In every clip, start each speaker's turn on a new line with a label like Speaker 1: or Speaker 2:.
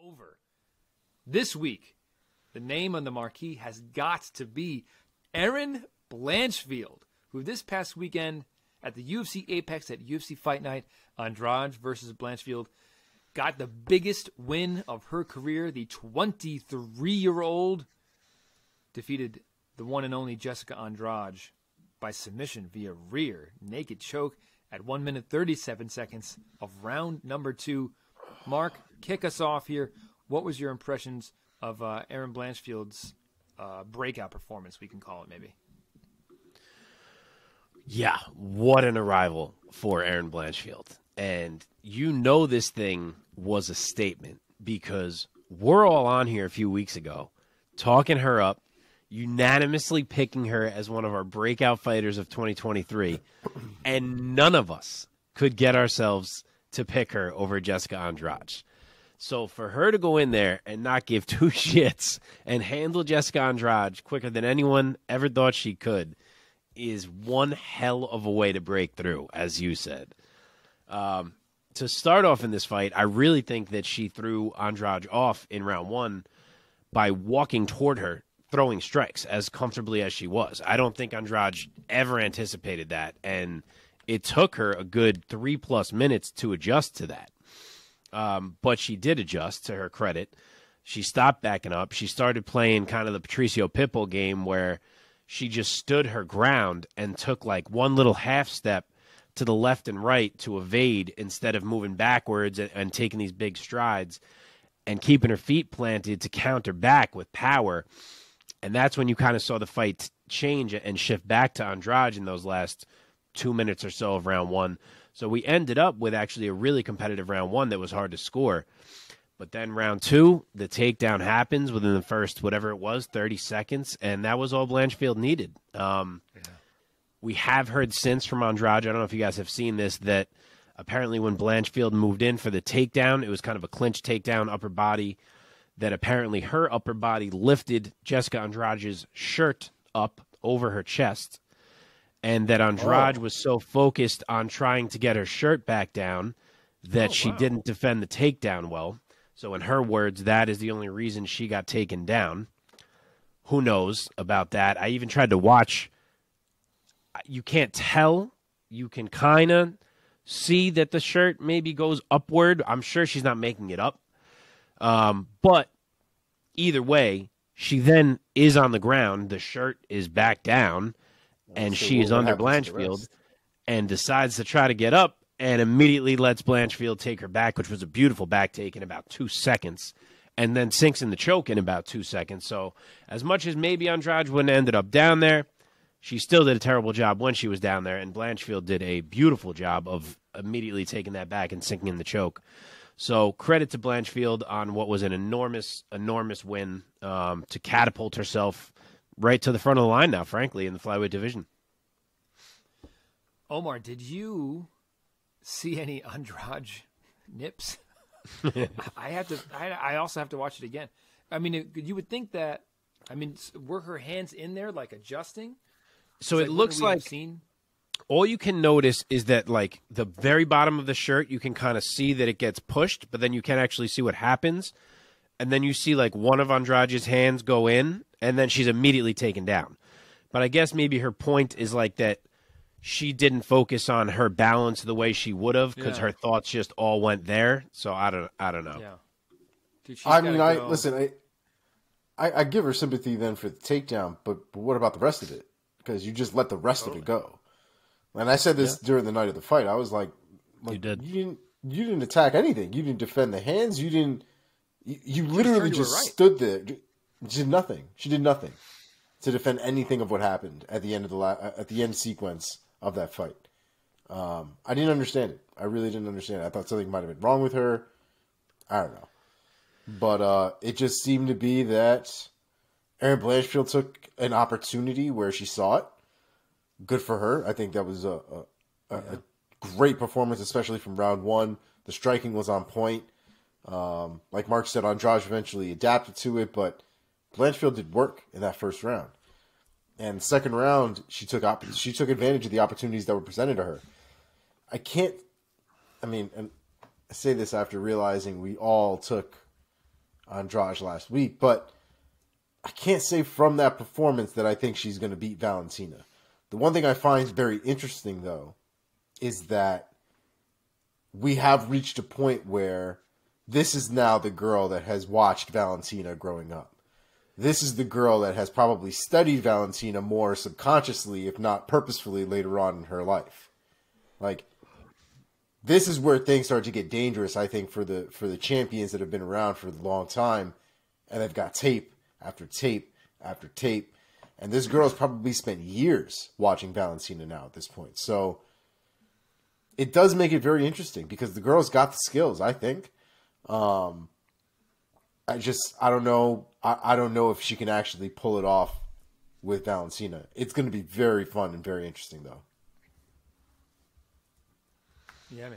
Speaker 1: over. This week, the name on the marquee has got to be Erin Blanchfield, who this past weekend at the UFC Apex at UFC Fight Night, Andrade versus Blanchfield, got the biggest win of her career. The 23-year-old defeated the one and only Jessica Andrade by submission via rear naked choke at 1 minute 37 seconds of round number 2. Mark, kick us off here. What was your impressions of Erin Blanchfield's breakout performance, we can call it maybe?
Speaker 2: Yeah, what an arrival for Erin Blanchfield. And you know this thing was a statement because we're all on here a few weeks ago talking her up, unanimously picking her as one of our breakout fighters of 2023, and none of us could get ourselves to pick her over Jessica Andrade. So for her to go in there and not give two shits and handle Jessica Andrade quicker than anyone ever thought she could is one hell of a way to break through, as you said. To start off in this fight, I really think that she threw Andrade off in round 1 by walking toward her, throwing strikes as comfortably as she was. I don't think Andrade ever anticipated that, and it took her a good 3+ minutes to adjust to that. But she did adjust, to her credit. She stopped backing up. She started playing kind of the Patricio Pitbull game where she just stood her ground and took like one little half step to the left and right to evade instead of moving backwards and taking these big strides and keeping her feet planted to counter back with power. And that's when you kind of saw the fight change and shift back to Andrade in those last 2 minutes or so of round 1. So we ended up with actually a really competitive round 1 that was hard to score. But then round 2, the takedown happens within the first, whatever it was, 30 seconds, and that was all Blanchfield needed. We have heard since from Andrade, I don't know if you guys have seen this, that apparently when Blanchfield moved in for the takedown, it was kind of a clinch takedown, upper body, that apparently her upper body lifted Jessica Andrade's shirt up over her chest, and that Andrade was so focused on trying to get her shirt back down that she didn't defend the takedown well. So in her words, that is the only reason she got taken down. Who knows about that? I even tried to watch. You can't tell. You can kind of see that the shirt maybe goes upward. I'm sure she's not making it up. But either way, she then is on the ground. The shirt is back down, and she is under Blanchfield and decides to try to get up and immediately lets Blanchfield take her back, which was a beautiful back take in about 2 seconds, and then sinks in the choke in about 2 seconds. So as much as maybe Andrade wouldn't have ended up down there, she still did a terrible job when she was down there, and Blanchfield did a beautiful job of immediately taking that back and sinking in the choke. So credit to Blanchfield on what was an enormous, enormous win to catapult herself right to the front of the line now, frankly, in the flyweight division.
Speaker 1: Omar, did you see any Andrade nips? I also have to watch it again. I mean, you would think that. I mean, were her hands in there, like adjusting?
Speaker 2: So it looks like all you can notice is that, like, the very bottom of the shirt, you can kind of see that it gets pushed, but then you can't actually see what happens. And then you see, like, one of Andrade's hands go in, and then she's immediately taken down. But I guess maybe her point is, like, that she didn't focus on her balance the way she would have because her thoughts just all went there. So I don't know.
Speaker 1: Yeah. Dude,
Speaker 3: I give her sympathy then for the takedown, but what about the rest of it? Because you just let the rest of it go. And I said this during the night of the fight. I was like,
Speaker 2: you did.
Speaker 3: You didn't attack anything. You didn't defend the hands. You literally just stood there. She did nothing. She did nothing to defend anything of what happened at the end of at the end sequence of that fight. I didn't understand it. I really didn't understand it. I thought something might have been wrong with her. I don't know. But it just seemed to be that Erin Blanchfield took an opportunity where she saw it. Good for her. I think that was a great performance, especially from round 1. The striking was on point. Like Mark said, Andrade eventually adapted to it, but Blanchfield did work in that first round. And second round, she took advantage of the opportunities that were presented to her. And I say this after realizing we all took Andrade last week, but I can't say from that performance that I think she's going to beat Valentina. The one thing I find very interesting, though, is that we have reached a point where this is now the girl that has watched Valentina growing up. This is the girl that has probably studied Valentina more subconsciously, if not purposefully, later on in her life. Like, this is where things start to get dangerous, I think, for the champions that have been around for a long time, and they've got tape after tape after tape. And this girl's probably spent years watching Valentina now at this point. So it does make it very interesting because the girl's got the skills, I think. I don't know. I don't know if she can actually pull it off with Valentina. It's going to be very fun and very interesting, though.
Speaker 1: Yeah,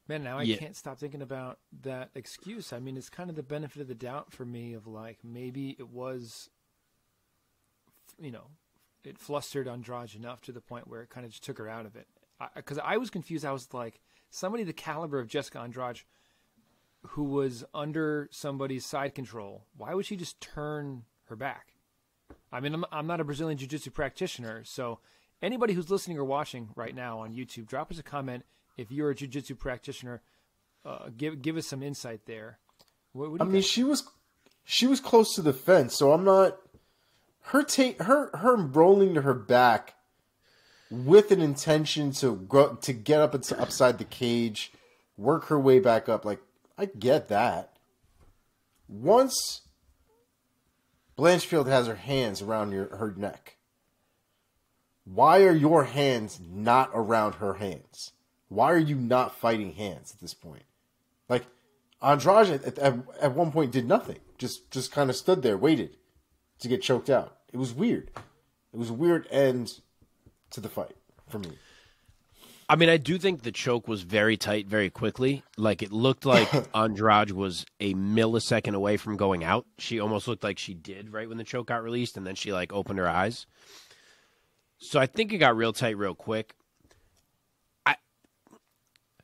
Speaker 1: man, now I can't stop thinking about that excuse. I mean, it's kind of the benefit of the doubt for me of like, maybe it was, it flustered Andrade enough to the point where it kind of just took her out of it. Because I was confused. I was like, somebody the caliber of Jessica Andrade, who was under somebody's side control, why would she just turn her back? I mean, I'm not a Brazilian Jiu-Jitsu practitioner, so anybody who's listening or watching right now on YouTube, drop us a comment if you're a Jiu-Jitsu practitioner. Give us some insight there. What do you think?
Speaker 3: she was close to the fence, so I'm not. Her rolling to her back with an intention to get up upside the cage, work her way back up. Like, I get that. Once Blanchfield has her hands around her neck, why are your hands not around her hands? Why are you not fighting hands at this point? Like, Andrade at one point did nothing. Just kind of stood there, waited to get choked out. It was weird. It was a weird end to the fight for me.
Speaker 2: I mean, I do think the choke was very tight very quickly. Like, it looked like Andrade was a millisecond away from going out. She almost looked like she did right when the choke got released, and then she, like, opened her eyes. So I think it got real tight real quick.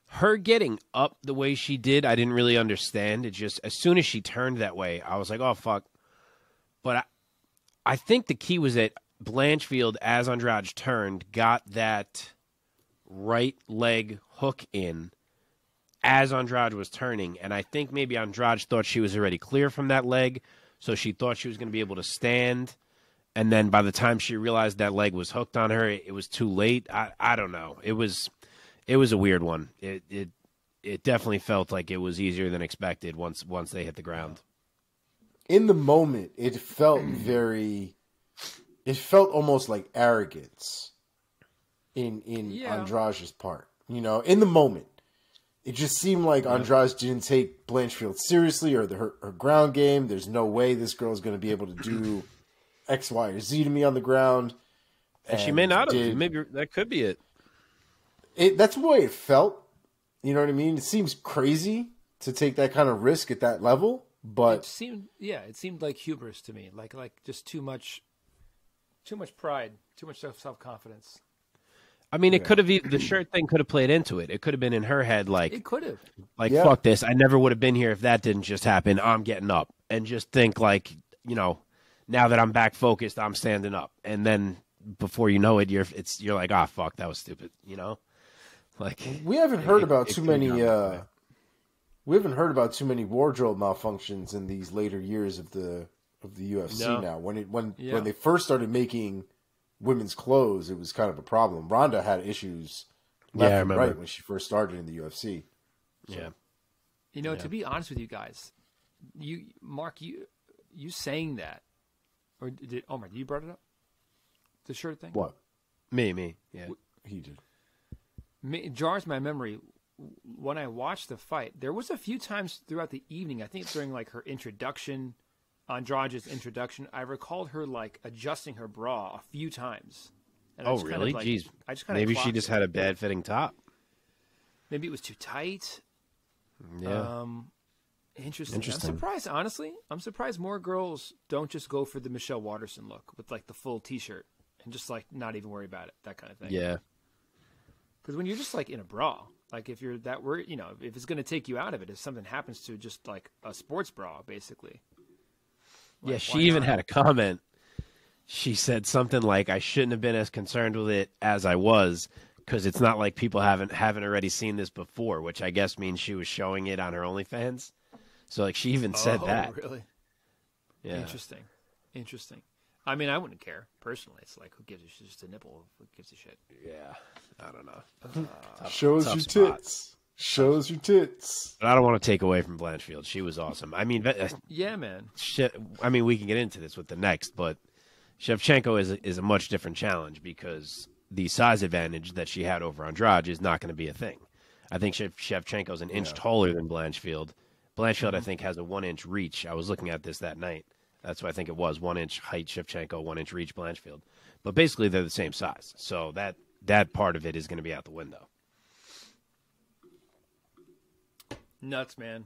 Speaker 2: Her getting up the way she did, I didn't really understand. It just, as soon as she turned that way, I was like, oh, fuck. But I think the key was that Blanchfield, as Andrade turned, got that right leg hook in as Andrade was turning. And I think maybe Andrade thought she was already clear from that leg, so she thought she was going to be able to stand. And then by the time she realized that leg was hooked on her, it was too late. I don't know. It was a weird one. It definitely felt like it was easier than expected once they hit the ground.
Speaker 3: In the moment, it felt almost like arrogance in Andrade's part. In the moment, it just seemed like Andrade didn't take Blanchfield seriously or her ground game. There's no way this girl is going to be able to do X, Y, or Z to me on the ground.
Speaker 2: And she may not have. Maybe that could be it.
Speaker 3: That's the way it felt. You know what I mean? It seems crazy to take that kind of risk at that level, but
Speaker 1: it seemed like hubris to me, like just too much pride, too much self-confidence.
Speaker 2: I mean, it could have the shirt thing could have played into it. It could have been in her head, like
Speaker 1: it could have,
Speaker 2: fuck this. I never would have been here if that didn't just happen. I'm getting up and just think like, now that I'm back focused, I'm standing up, and then before you know it, you're like, ah, fuck, that was stupid. Like
Speaker 3: we haven't heard about too many. We haven't heard about too many wardrobe malfunctions in these later years of the UFC.
Speaker 2: No.
Speaker 3: Now, when they first started making women's clothes, it was kind of a problem. Ronda had issues left and right when she first started in the UFC.
Speaker 2: So.
Speaker 1: Yeah. To be honest with you guys, Mark, you saying that, or did Omar? You brought it up, the shirt thing.
Speaker 3: What?
Speaker 2: Me. Yeah,
Speaker 3: he did.
Speaker 1: It jars my memory. When I watched the fight, there was a few times throughout the evening, I think during like her introduction, Andrade's introduction, I recalled her like adjusting her bra a few times. And
Speaker 2: really? Jeez.
Speaker 1: I just kind
Speaker 2: maybe she just had a bad fitting top.
Speaker 1: Maybe it was too tight.
Speaker 2: Yeah.
Speaker 1: Interesting. I'm surprised, honestly. I'm surprised more girls don't just go for the Michelle Waterson look with like the full T-shirt and just like not even worry about it, that kind of thing.
Speaker 2: Yeah.
Speaker 1: Because when you're just like in a bra, Like if you're that worried, if it's going to take you out of it, if something happens to just like a sports bra, basically.
Speaker 2: Yeah, she even had a comment. She said something like, "I shouldn't have been as concerned with it as I was, because it's not like people haven't already seen this before," which I guess means she was showing it on her OnlyFans. So like she even said that.
Speaker 1: Really?
Speaker 2: Yeah.
Speaker 1: Interesting. I mean, I wouldn't care personally. It's like, who gives a shit? Just a nipple. Who gives a shit?
Speaker 2: Yeah, I don't know.
Speaker 3: Shows your tits. Shows your tits.
Speaker 2: But I don't want to take away from Blanchfield. She was awesome. I mean,
Speaker 1: yeah, man.
Speaker 2: We can get into this with the next, but Shevchenko is a much different challenge because the size advantage that she had over Andrade is not going to be a thing. I think Shevchenko's an inch taller than Blanchfield. Blanchfield, I think, has a 1-inch reach. I was looking at this that night. That's what I think it was, 1-inch height Shevchenko, 1-inch reach Blanchfield. But basically, they're the same size. So that part of it is going to be out the window.
Speaker 1: Nuts, man.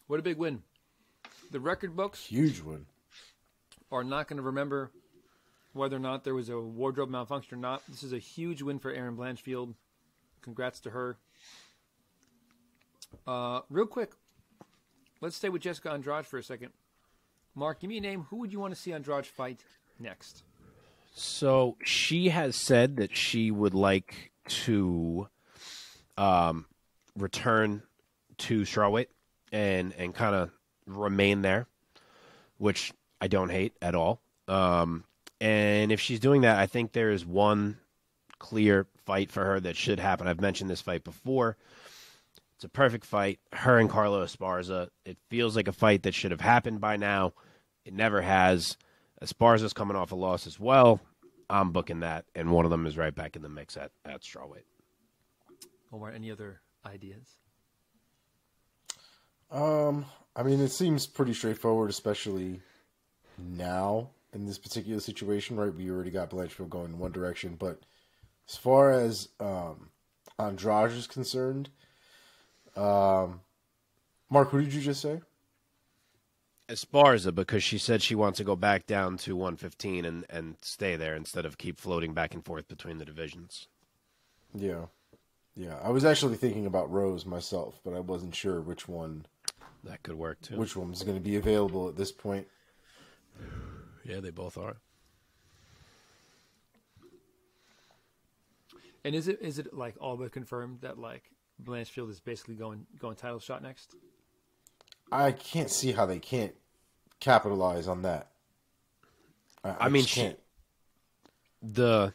Speaker 1: What a big win. The record books
Speaker 3: huge win.
Speaker 1: Are not going to remember whether or not there was a wardrobe malfunction or not. This is a huge win for Erin Blanchfield. Congrats to her. Real quick, let's stay with Jessica Andrade for a second. Mark, give me a name. Who would you want to see Andrade fight next?
Speaker 2: So she has said that she would like to return to strawweight and kind of remain there, which I don't hate at all. And if she's doing that, I think there is one clear fight for her that should happen. I've mentioned this fight before. It's a perfect fight. Her and Carlo Esparza. It feels like a fight that should have happened by now. It never has. Esparza's coming off a loss as well. I'm booking that, and one of them is right back in the mix at strawweight.
Speaker 1: Omar, any other ideas?
Speaker 3: I mean, it seems pretty straightforward, especially now in this particular situation, right? We already got Blanchfield going in one direction, but as far as Andrade is concerned, Mark, who did you just say?
Speaker 2: Esparza, because she said she wants to go back down to 115 and stay there instead of keep floating back and forth between the divisions.
Speaker 3: Yeah. I was actually thinking about Rose myself, but I wasn't sure which one.
Speaker 2: That could work too.
Speaker 3: Which one was going to be available at this point?
Speaker 2: Yeah, they both are.
Speaker 1: And is it like all but confirmed that like Blanchfield is basically going title shot next?
Speaker 3: I can't see how they can't capitalize on that. I
Speaker 2: mean,
Speaker 3: can't.
Speaker 2: The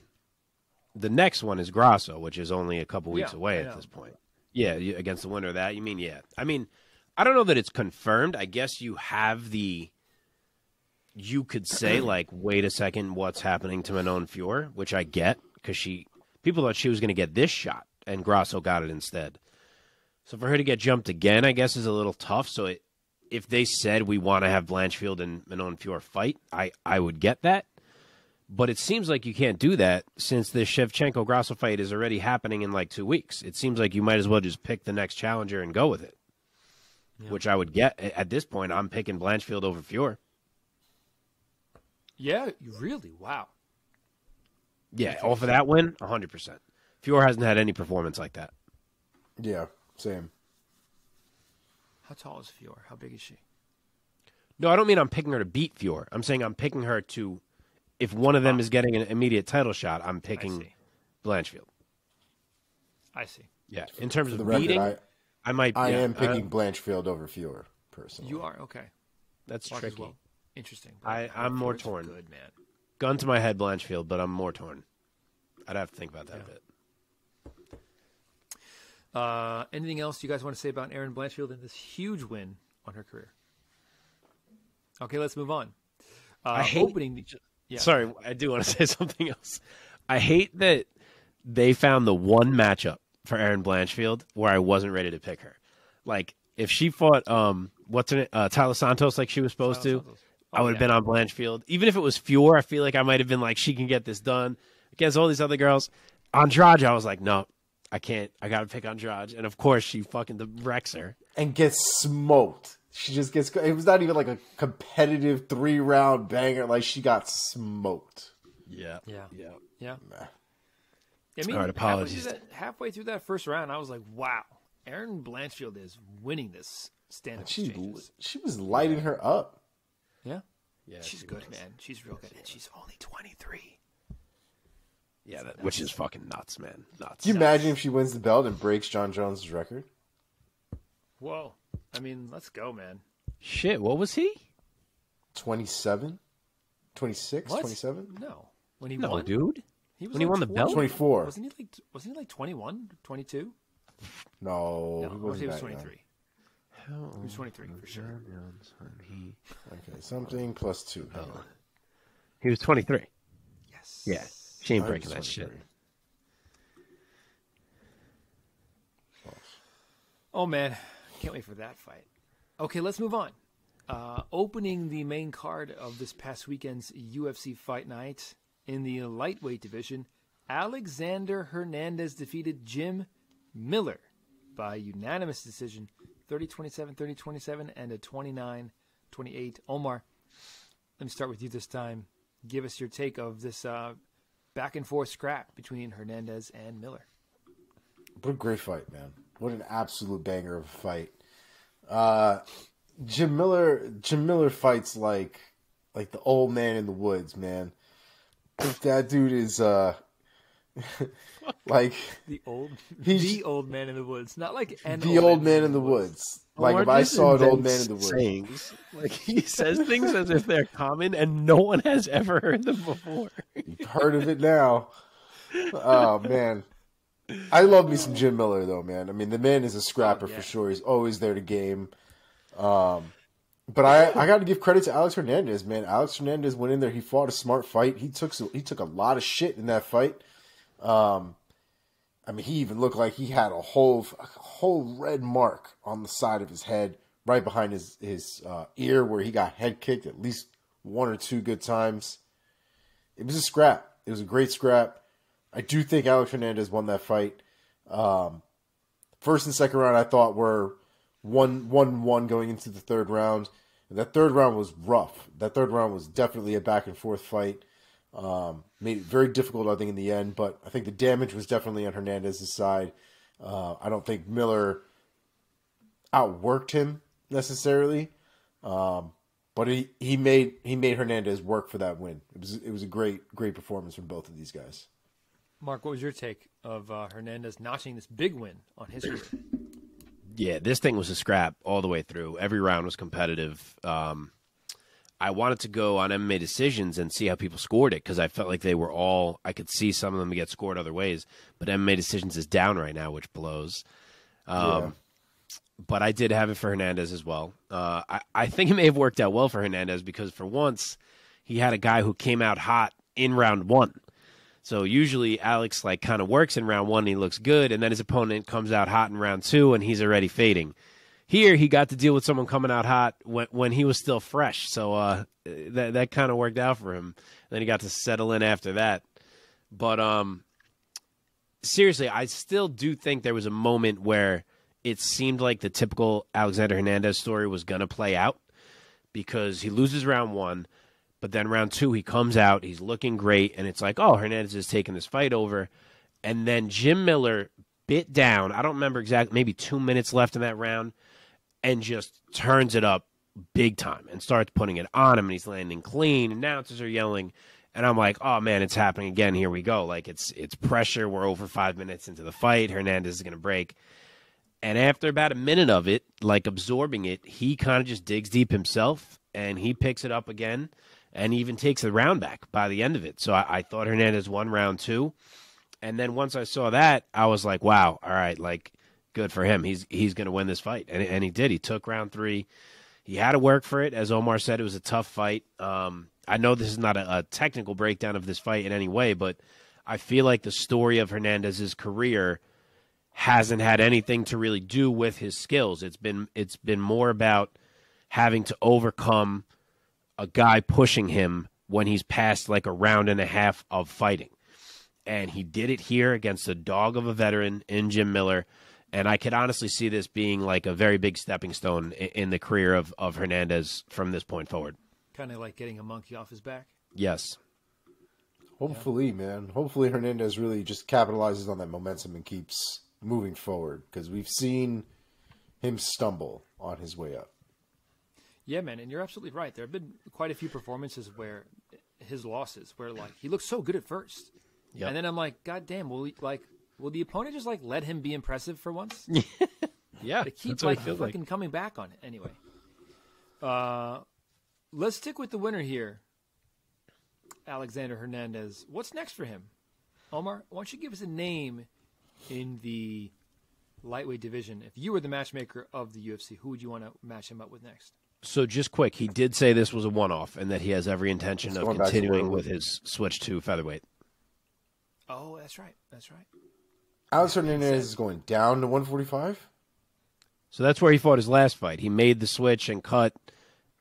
Speaker 2: next one is Grasso, which is only a couple weeks away at this point. Yeah, against the winner of that. You mean, yeah. I mean, I don't know that it's confirmed. I guess you could say, like, wait a second, what's happening to Manon Fior, which I get, because people thought she was going to get this shot, and Grasso got it instead. So for her to get jumped again, I guess, is a little tough. So if they said we want to have Blanchfield and Manon Fior fight, I would get that. But it seems like you can't do that since the Shevchenko-Grasso fight is already happening in like 2 weeks. It seems like you might as well just pick the next challenger and go with it, which I would get. At this point, I'm picking Blanchfield over Fior.
Speaker 1: Yeah, really? Wow.
Speaker 2: Yeah, all for that win, 100%. Fior hasn't had any performance like that.
Speaker 3: Yeah, same.
Speaker 1: How tall is Fior? How big is she?
Speaker 2: No, I don't mean I'm picking her to beat Fior. I'm saying I'm picking her to, if one of them is getting an immediate title shot, I'm picking Blanchfield.
Speaker 1: I see.
Speaker 2: Yeah, in terms of
Speaker 3: beating,
Speaker 2: I
Speaker 3: am picking Blanchfield over Fior, personally.
Speaker 1: You are? Okay.
Speaker 2: That's tricky. Well.
Speaker 1: Interesting.
Speaker 2: I'm more torn.
Speaker 1: Good, man.
Speaker 2: Gun to my head, Blanchfield, but I'm more torn. I'd have to think about that a bit.
Speaker 1: Anything else you guys want to say about Erin Blanchfield and this huge win on her career? Okay, let's move on.
Speaker 2: I hate Sorry, I do want to say something else. I hate that they found the one matchup for Erin Blanchfield where I wasn't ready to pick her. Like, if she fought Tyler Santos like she was supposed to, I would have been on Blanchfield. Even if it was Fior, I feel like I might have been like, she can get this done against all these other girls. Andrade, I was like, no, I can't. I got to pick Andrade. And, of course, she fucking wrecks her.
Speaker 3: And gets smoked. She just gets... It was not even like a competitive 3-round banger. Like, she got smoked.
Speaker 2: Yeah.
Speaker 1: Nah. I mean,
Speaker 2: all right, apologies.
Speaker 1: Halfway through that first round, I was like, wow. Erin Blanchfield is winning this stand-up exchanges.
Speaker 3: She was lighting her up.
Speaker 1: Yeah?
Speaker 2: Yeah,
Speaker 1: she's good, man. She's real good. And she's only 23.
Speaker 2: Yeah, which is fucking nuts, man. Nuts.
Speaker 3: Can you imagine if she wins the belt and breaks John Jones' record?
Speaker 1: Whoa. I mean, let's go, man.
Speaker 2: Shit, what was he?
Speaker 3: 27? 26?
Speaker 1: What?
Speaker 3: 27?
Speaker 1: No. When he
Speaker 2: No,
Speaker 1: won?
Speaker 2: dude.
Speaker 1: He was
Speaker 2: When he won the belt?
Speaker 3: 24.
Speaker 1: Wasn't he like 21, 22?
Speaker 3: No, he
Speaker 1: He
Speaker 3: wasn't
Speaker 1: was
Speaker 3: that
Speaker 1: 23. He was 23 for sure.
Speaker 3: Okay, something plus 2. Hang on.
Speaker 2: He was 23.
Speaker 1: Yes.
Speaker 2: Yeah. She ain't
Speaker 3: I
Speaker 2: breaking
Speaker 3: was
Speaker 2: that shit.
Speaker 3: 23.
Speaker 1: Oh, man. Can't wait for that fight. Okay, let's move on. Opening the main card of this past weekend's UFC Fight Night in the lightweight division, Alexander Hernandez defeated Jim Miller by unanimous decision, 30-27, 30-27, and a 29-28. Omar, let me start with you this time. Give us your take of this back-and-forth scrap between Hernandez and Miller.
Speaker 3: What a great fight, man. What an absolute banger of a fight. Jim Miller fights like the old man in the woods, man. That dude is like
Speaker 1: the old man in the woods, not like
Speaker 3: the old man in the woods. Like if I saw an old man in the woods,
Speaker 2: sayings. Like he says things as if they're common and no one has ever heard them before.
Speaker 3: You've heard of it now. Oh man, I love me some Jim Miller though, man. I mean, the man is a scrapper for sure. He's always there to game. But I got to give credit to Alex Hernandez, man. Alex Hernandez went in there. He fought a smart fight. He took a lot of shit in that fight. I mean, he even looked like he had a whole red mark on the side of his head, right behind his ear, where he got head kicked at least 1 or 2 good times. It was a scrap. It was a great scrap. I do think Alex Hernandez won that fight. First and second round, I thought were 1-1 going into the third round. And that third round was rough. That third round was definitely a back and forth fight. Made it very difficult, I think, in the end. But I think the damage was definitely on Hernandez's side. I don't think Miller outworked him necessarily. But he made Hernandez work for that win. It was a great performance from both of these guys.
Speaker 1: Mark, what was your take of Hernandez notching this big win on his career?
Speaker 2: Yeah, this thing was a scrap all the way through. Every round was competitive. I wanted to go on MMA decisions and see how people scored it because I felt like they were all – I could see some of them get scored other ways. But MMA decisions is down right now, which blows. But I did have it for Hernandez as well. I think it may have worked out well for Hernandez because for once he had a guy who came out hot in round 1. So usually Alex like kind of works in round 1 and he looks good, and then his opponent comes out hot in round 2 and he's already fading. Here he got to deal with someone coming out hot when he was still fresh, so that kind of worked out for him. Then he got to settle in after that. But seriously, I still do think there was a moment where it seemed like the typical Alexander Hernandez story was going to play out because he loses round 1. But then round 2, he comes out, he's looking great, and it's like, oh, Hernandez is taking this fight over. And then Jim Miller bit down, I don't remember exactly, maybe 2 minutes left in that round, and just turns it up big time and starts putting it on him, and he's landing clean. Announcers are yelling, and I'm like, oh, man, it's happening again. Here we go. Like, it's pressure. We're over 5 minutes into the fight. Hernandez is going to break. And after about a minute of it, like absorbing it, he kind of just digs deep himself, and he picks it up again. And even takes the round back by the end of it. So I thought Hernandez won round 2. And then once I saw that, I was like, wow, all right, like, good for him. He's going to win this fight. And he did. He took round 3. He had to work for it. As Omar said, it was a tough fight. I know this is not a technical breakdown of this fight in any way, but I feel like the story of Hernandez's career hasn't had anything to really do with his skills. It's been more about having to overcome a guy pushing him when he's past like a round and a half of fighting. And he did it here against a dog of a veteran in Jim Miller. And I could honestly see this being like a very big stepping stone in the career of Hernandez from this point forward.
Speaker 1: Kind of like getting a monkey off his back?
Speaker 2: Yes.
Speaker 3: Hopefully, man. Hopefully Hernandez really just capitalizes on that momentum and keeps moving forward because we've seen him stumble on his way up.
Speaker 1: Yeah, man, and you're absolutely right. There have been quite a few performances where his losses, where like he looked so good at first, and then I'm like, God damn, will the opponent just like let him be impressive for once?
Speaker 2: Yeah,
Speaker 1: they keep like fucking coming back on it. Anyway, let's stick with the winner here, Alexander Hernandez. What's next for him, Omar? Why don't you give us a name in the lightweight division? If you were the matchmaker of the UFC, who would you want to match him up with next?
Speaker 2: So just quick, he did say this was a one-off and that he has every intention of continuing with his switch to featherweight.
Speaker 1: Oh, that's right. That's right.
Speaker 3: Alex Hernandez is going down to 145?
Speaker 2: So that's where he fought his last fight. He made the switch and cut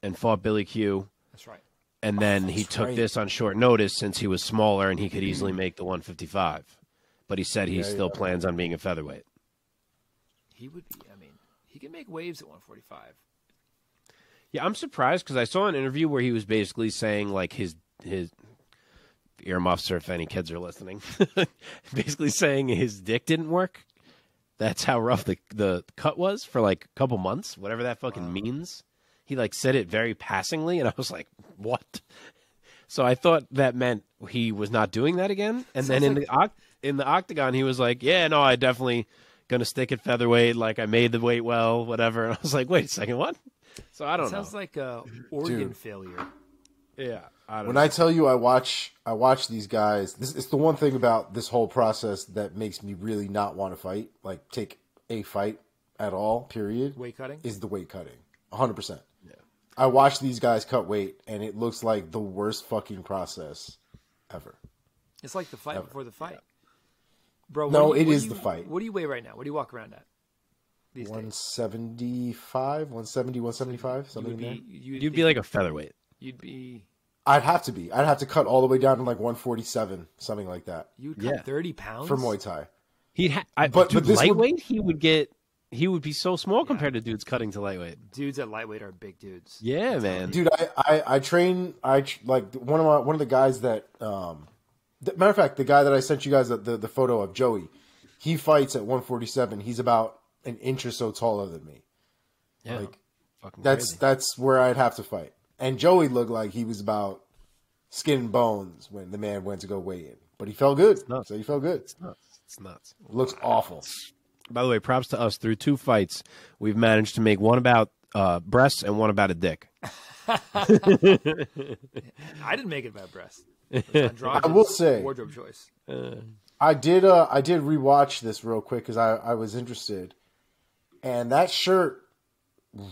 Speaker 2: and fought Billy Q.
Speaker 1: That's right.
Speaker 2: And then he took this on short notice since he was smaller and he could easily make the 155. But he said he still plans on being a featherweight.
Speaker 1: He would be, I mean, he can make waves at 145.
Speaker 2: Yeah, I'm surprised because I saw an interview where he was basically saying like his earmuffs, or if any kids are listening, basically saying his dick didn't work. That's how rough the cut was for like a couple months, whatever that fucking means. He like said it very passingly, and I was like, what? So I thought that meant he was not doing that again. And then in the octagon, he was like, yeah, no, I definitely gonna stick at featherweight. Like I made the weight well, whatever. And I was like, wait a second, what? So I don't know.
Speaker 1: Sounds like a organ failure.
Speaker 2: Yeah.
Speaker 3: When I tell you I watch these guys, it's the one thing about this whole process that makes me really not want to fight, like take a fight at all, period.
Speaker 1: Weight cutting?
Speaker 3: Is the weight cutting. 100%.
Speaker 2: Yeah.
Speaker 3: I watch these guys cut weight, and it looks like the worst fucking process ever.
Speaker 1: It's like the fight before the fight. Bro,
Speaker 3: no, it is the fight.
Speaker 1: What do you weigh right now? What do you walk around at?
Speaker 3: 175, 170, 175, something in there.
Speaker 2: You'd be like a featherweight.
Speaker 1: You'd be.
Speaker 3: I'd have to be. I'd have to cut all the way down to like 147, something like that.
Speaker 1: You'd cut 30 pounds
Speaker 3: for Muay Thai.
Speaker 2: But lightweight, he would be so small compared to dudes cutting to lightweight.
Speaker 1: Dudes at lightweight are big dudes.
Speaker 2: Yeah, man.
Speaker 3: Dude, I train. Like one of the guys that. Matter of fact, the guy that I sent you guys the photo of, Joey, he fights at 147. He's about an inch or so taller than me.
Speaker 2: Yeah,
Speaker 3: like
Speaker 2: fucking
Speaker 3: that's where I'd have to fight. And Joey looked like he was about skin and bones when the man went to go weigh in, but he felt good. So he felt good.
Speaker 2: It's nuts.
Speaker 3: Looks awful.
Speaker 2: By the way, props to us. Through 2 fights, we've managed to make one about breasts and one about a dick.
Speaker 1: I didn't make it about breasts.
Speaker 3: I will say
Speaker 1: wardrobe choice.
Speaker 3: I did rewatch this real quick because I was interested, and that shirt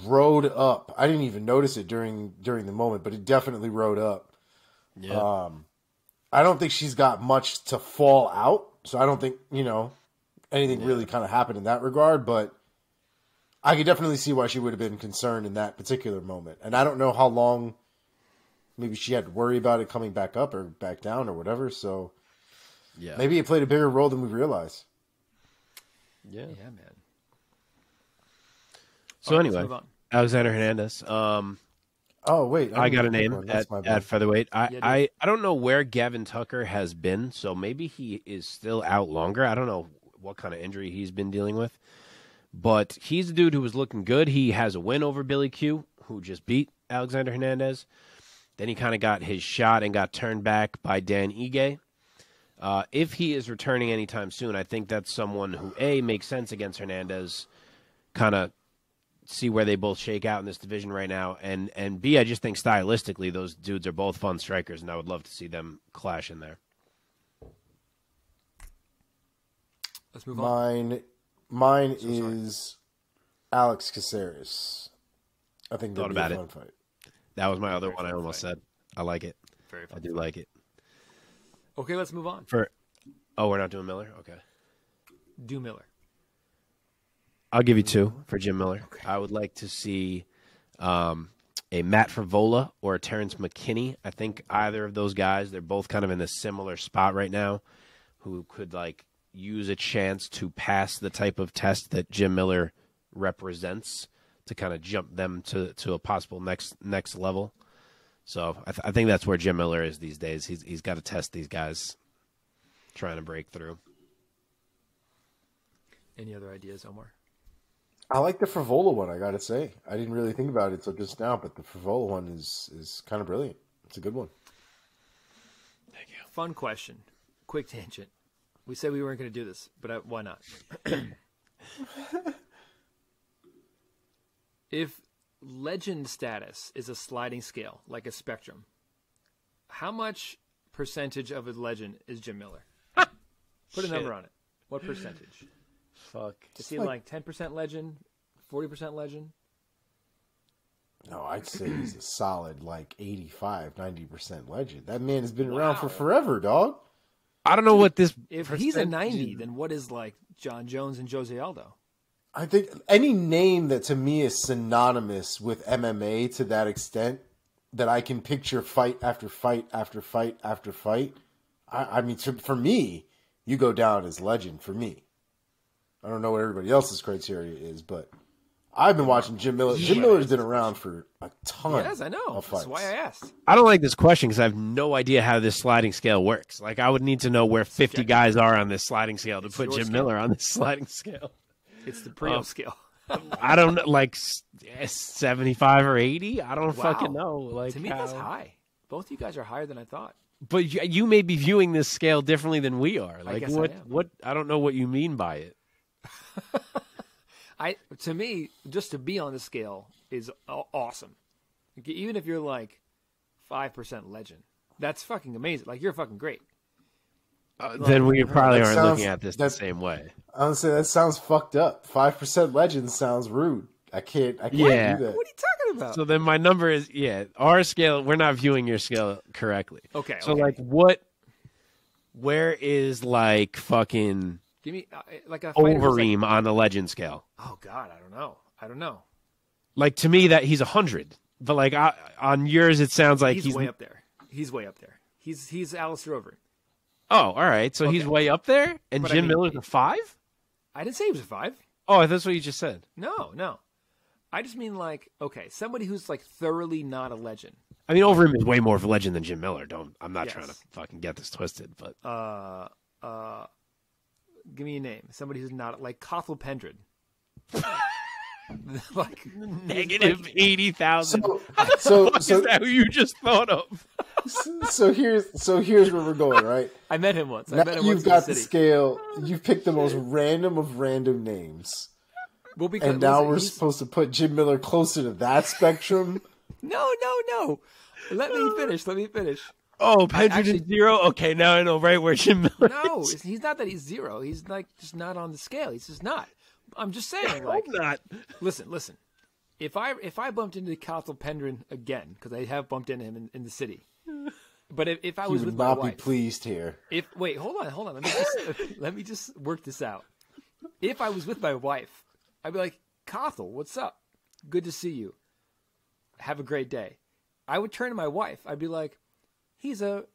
Speaker 3: rode up. I didn't even notice it during the moment, but it definitely rode up.
Speaker 2: Yeah.
Speaker 3: I don't think she's got much to fall out, so I don't think anything really kind of happened in that regard. But I could definitely see why she would have been concerned in that particular moment, and I don't know how long. Maybe she had to worry about it coming back up or back down or whatever. So maybe it played a bigger role than we realized.
Speaker 2: Yeah,
Speaker 1: man.
Speaker 2: So anyway, Alexander Hernandez.
Speaker 3: Oh wait,
Speaker 2: I got a name at featherweight. I don't know where Gavin Tucker has been, so maybe he is still out longer. I don't know what kind of injury he's been dealing with, but he's a dude who was looking good. He has a win over Billy Q, who just beat Alexander Hernandez. Then he kind of got his shot and got turned back by Dan Ige. If he is returning anytime soon, I think that's someone who, A, makes sense against Hernandez, kind of see where they both shake out in this division right now, and B, I just think stylistically those dudes are both fun strikers, and I would love to see them clash in there.
Speaker 1: Let's move on.
Speaker 3: Mine is Alex Caceres. I think that'd be a fun fight.
Speaker 2: That was my other one I almost said. I like it.
Speaker 1: Very fun.
Speaker 2: I do like it.
Speaker 1: Okay, let's move on.
Speaker 2: We're not doing Miller? Okay.
Speaker 1: Do Miller.
Speaker 2: I'll give you 2 for Jim Miller. Okay. I would like to see a Matt Favola or a Terrence McKinney. I think either of those guys, they're both kind of in a similar spot right now, who could use a chance to pass the type of test that Jim Miller represents, to kind of jump them to a possible next level. So I think that's where Jim Miller is these days. He's got to test these guys trying to break through.
Speaker 1: Any other ideas, Omar?
Speaker 3: I like the Frivola one, I gotta say. I didn't really think about it until just now, but the Frivola one is kind of brilliant. It's a good one.
Speaker 1: Thank you. Fun question. Quick tangent. We said we weren't going to do this, but why not? If legend status is a sliding scale, like a spectrum, how much percentage of a legend is Jim Miller? Put a number on it. What percentage?
Speaker 2: Fuck.
Speaker 1: Is he like 10% legend, 40% legend?
Speaker 3: No, I'd say he's a solid like 85, 90% legend. That man has been around for forever, dog.
Speaker 2: I don't know what this.
Speaker 1: If he's a 90, then what is like John Jones and Jose Aldo?
Speaker 3: I think any name that to me is synonymous with MMA to that extent that I can picture fight after fight after fight after fight. I mean, for me, you go down as legend for me. I don't know what everybody else's criteria is, but I've been watching Jim Miller. Jim Miller's been around for a ton.
Speaker 1: Yes, I know.
Speaker 3: Of fights.
Speaker 1: That's why I asked.
Speaker 2: I don't like this question because I have no idea how this sliding scale works. Like, I would need to know where 50 guys are on this sliding scale to put Jim Miller on this sliding scale.
Speaker 1: It's the Preux scale.
Speaker 2: I don't know, like 75 or 80. I don't fucking know. Like,
Speaker 1: to me, that's high. Both of you guys are higher than I thought.
Speaker 2: But you may be viewing this scale differently than we are. Like,
Speaker 1: I guess
Speaker 2: what? I don't know what you mean by it.
Speaker 1: To me, just to be on the scale is awesome. Even if you're like 5% legend, that's fucking amazing. Like, you're fucking great.
Speaker 2: Then we probably aren't looking at this the same way.
Speaker 3: I would say that sounds fucked up. 5% legend sounds rude. I can't do that.
Speaker 1: What are you talking about?
Speaker 2: So then my number is, our scale, we're not viewing your scale correctly.
Speaker 1: Okay.
Speaker 2: So like where is like fucking
Speaker 1: give me like a
Speaker 2: Overeem on the legend scale?
Speaker 1: Oh God, I don't know.
Speaker 2: Like, to me, that he's 100, but like on yours, it sounds like
Speaker 1: he's way up there. He's way up there. He's Alistair Overeem.
Speaker 2: Oh, all right. So he's way up there, and Jim Miller's a 5?
Speaker 1: I didn't say he was a 5.
Speaker 2: Oh, that's what you just said.
Speaker 1: No. I just mean like, okay, somebody who's like thoroughly not a legend.
Speaker 2: I mean, Overeem is way more of a legend than Jim Miller. I'm not trying to fucking get this twisted, but
Speaker 1: give me a name. Somebody who's not like Kothel Pendred. Like
Speaker 2: negative 80,000.
Speaker 3: So
Speaker 2: is that who you just thought of?
Speaker 3: So here's where we're going, right?
Speaker 1: I met him once.
Speaker 3: You've got the scale. You've picked the most random of random names.
Speaker 1: Well, because
Speaker 3: and now we're supposed to put Jim Miller closer to that spectrum.
Speaker 1: No. Let me finish.
Speaker 2: Oh, Pendred is 0? Okay, now I know right where Jim Miller is.
Speaker 1: He's not that he's 0. He's like just not on the scale. He's just not. I'm just saying, like,
Speaker 2: not.
Speaker 1: Listen. If I bumped into Kothel Pendred again, because I have bumped into him in the city, but if I was with my wife,
Speaker 3: he would not be pleased here.
Speaker 1: Wait, hold on. Let me just work this out. If I was with my wife, I'd be like, Kothel, what's up? Good to see you. Have a great day. I would turn to my wife. I'd be like, he's a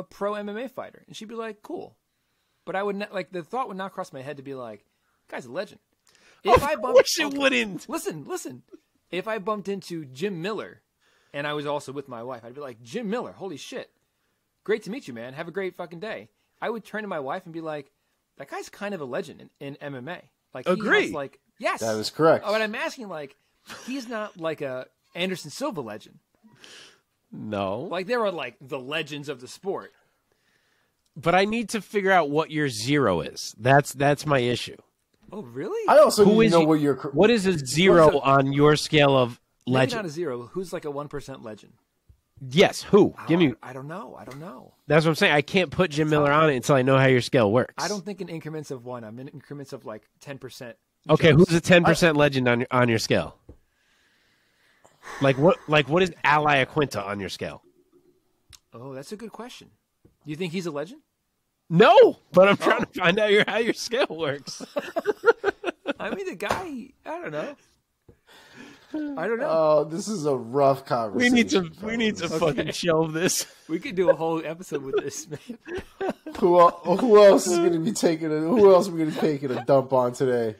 Speaker 1: pro MMA fighter, and she'd be like, cool. But I would not, like, the thought would not cross my head to be like, guy's a legend.
Speaker 2: Of course it wouldn't.
Speaker 1: Listen. If I bumped into Jim Miller, and I was also with my wife, I'd be like, Jim Miller, holy shit. Great to meet you, man. Have a great fucking day. I would turn to my wife and be like, that guy's kind of a legend in MMA. Like,
Speaker 2: agree.
Speaker 1: He has, like, yes.
Speaker 3: That is correct.
Speaker 1: Oh, but I'm asking, like, he's not like a Anderson Silva legend.
Speaker 2: No.
Speaker 1: Like, there are, like, the legends of the sport.
Speaker 2: But I need to figure out what your 0 is. That's my issue.
Speaker 1: Oh, really?
Speaker 3: I also need to know
Speaker 2: what is a 0 on your scale of legend?
Speaker 1: Maybe not a 0. Who's like a 1% legend?
Speaker 2: Yes, who? Give me.
Speaker 1: I don't know.
Speaker 2: That's what I'm saying. I can't put Jim Miller on it until I know how your scale works.
Speaker 1: I don't think in increments of 1. I'm in increments of like 10%.
Speaker 2: Okay, who's a 10% legend on your scale? Like what is Ally Aquinta on your scale?
Speaker 1: Oh, that's a good question. Do you think he's a legend?
Speaker 2: No, but I'm trying to find out how your scale works.
Speaker 1: I mean, the guy, I don't know.
Speaker 3: Oh, this is a rough conversation.
Speaker 2: We need to fucking shelve this.
Speaker 1: We could do a whole episode with this, man.
Speaker 3: Who else is going to be taking Who else are we going to be taking a dump on today?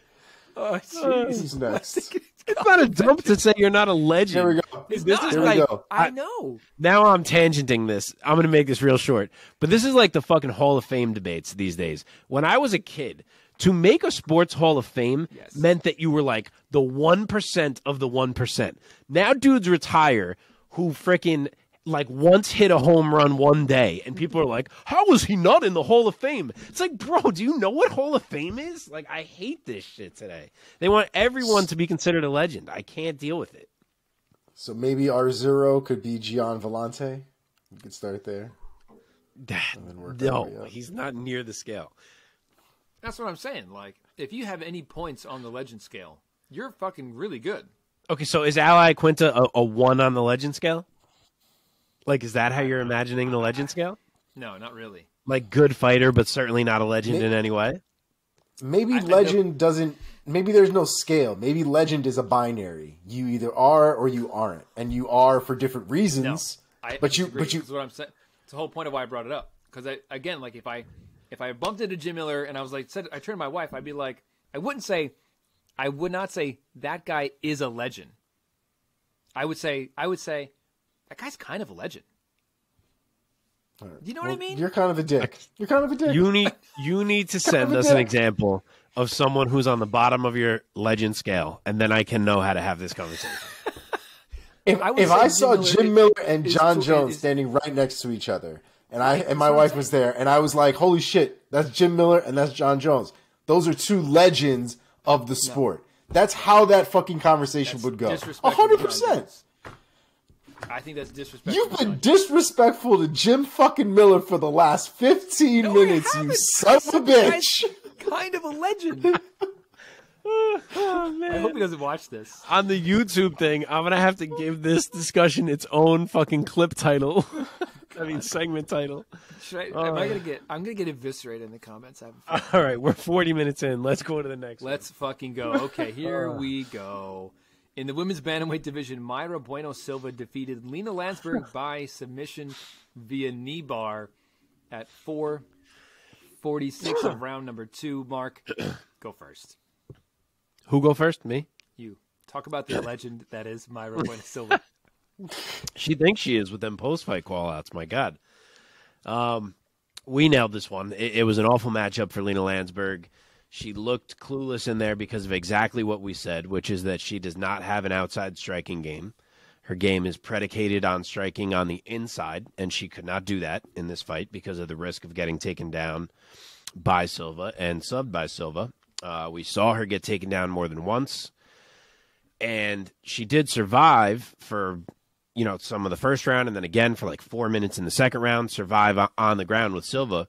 Speaker 1: Oh, jeez.
Speaker 3: Who's next?
Speaker 2: It's not a dump to say you're not a legend.
Speaker 3: Here we go.
Speaker 1: Here we go. I know.
Speaker 2: Now I'm tangenting this. I'm going to make this real short. But this is like the fucking Hall of Fame debates these days. When I was a kid, To make a sports Hall of Fame
Speaker 1: Yes.
Speaker 2: meant that you were like the 1% of the 1%. Now dudes retire who frickin' like once hit a home run one day, and people are like, how is he not in the Hall of Fame? It's like, bro, do you know what Hall of Fame is? Like, I hate this shit today. They want everyone to be considered a legend. I can't deal with it.
Speaker 3: So maybe our 0 could be Gian Vellante. We could start there.
Speaker 2: No, he's not near the scale.
Speaker 1: That's what I'm saying. Like, if you have any points on the legend scale, you're fucking really good.
Speaker 2: Okay, so is Ally Quinta a 1 on the legend scale? Like, is that how you're imagining the legend scale?
Speaker 1: No, not really.
Speaker 2: Like, good fighter, but certainly not a legend in any way?
Speaker 3: Maybe legend doesn't... Maybe there's no scale. Maybe legend is a binary. You either are or you aren't. And you are for different reasons.
Speaker 1: No,
Speaker 3: but you...
Speaker 1: That's what I'm saying. It's the whole point of why I brought it up. Because, again, like, if I bumped into Jim Miller and I was like, I turned to my wife, I'd be like, I would not say that guy is a legend. I would say that guy's kind of a legend.
Speaker 3: Right.
Speaker 1: You know what I mean?
Speaker 3: You're kind of a dick. You're kind of a dick.
Speaker 2: You need to send us an example of someone who's on the bottom of your legend scale, and then I can know how to have this conversation.
Speaker 3: If I saw Jim Miller and John Jones standing right next to each other, and my wife was there, and I was like, holy shit, that's Jim Miller and that's John Jones. Those are two legends of the sport. That's how that fucking conversation would go. 100%.
Speaker 1: I think that's disrespectful.
Speaker 3: You've been disrespectful to Jim fucking Miller for the last 15 minutes, you son of a bitch.
Speaker 1: Kind of a legend. Oh, man. I hope he doesn't watch this.
Speaker 2: On the YouTube thing, I'm going to have to give this discussion its own fucking clip title. I mean, segment title. I'm going to get eviscerated in the comments. All right, we're 40 minutes in. Let's go to the next one.
Speaker 1: Let's fucking go. Okay, here we go. In the women's bantamweight division, Mayra Bueno Silva defeated Lina Lansberg by submission via knee bar at 4:46 of round number 2. Mark, go first.
Speaker 2: Who go first? Me?
Speaker 1: You. Talk about the legend that is Mayra Bueno Silva.
Speaker 2: She thinks she is with them post-fight call-outs. My God. We nailed this one. It was an awful matchup for Lina Lansberg. She looked clueless in there because of exactly what we said, which is that she does not have an outside striking game. Her game is predicated on striking on the inside, and she could not do that in this fight because of the risk of getting taken down by Silva and subbed by Silva. We saw her get taken down more than once, and she did survive for some of the first round, and then again for like 4 minutes in the second round, survive on the ground with Silva.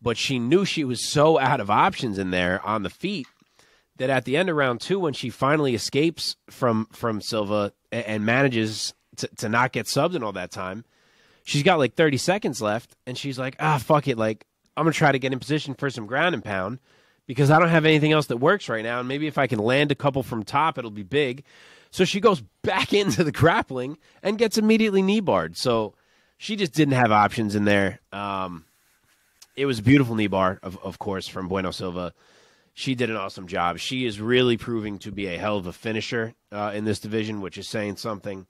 Speaker 2: But she knew she was so out of options in there on the feet that at the end of round 2, when she finally escapes from Silva and manages to not get subbed in all that time, she's got like 30 seconds left, and she's like, fuck it. Like, I'm going to try to get in position for some ground and pound because I don't have anything else that works right now, and maybe if I can land a couple from top, it'll be big. So she goes back into the grappling and gets immediately knee barred. So she just didn't have options in there. It was a beautiful knee bar, of course, from Bueno Silva. She did an awesome job. She is really proving to be a hell of a finisher in this division, which is saying something.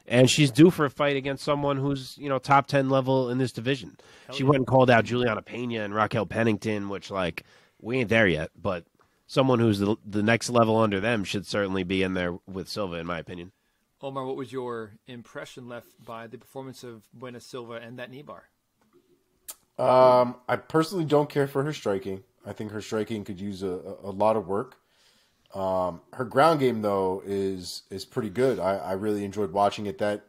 Speaker 2: And she's due for a fight against someone who's, top 10 level in this division. She went and called out Juliana Pena and Raquel Pennington, which, like, we ain't there yet. But someone who's the next level under them should certainly be in there with Silva, in my opinion.
Speaker 1: Omar, what was your impression left by the performance of Bueno Silva and that knee bar?
Speaker 3: I personally don't care for her striking. I think her striking could use a lot of work. Her ground game, though, is pretty good. I really enjoyed watching it. That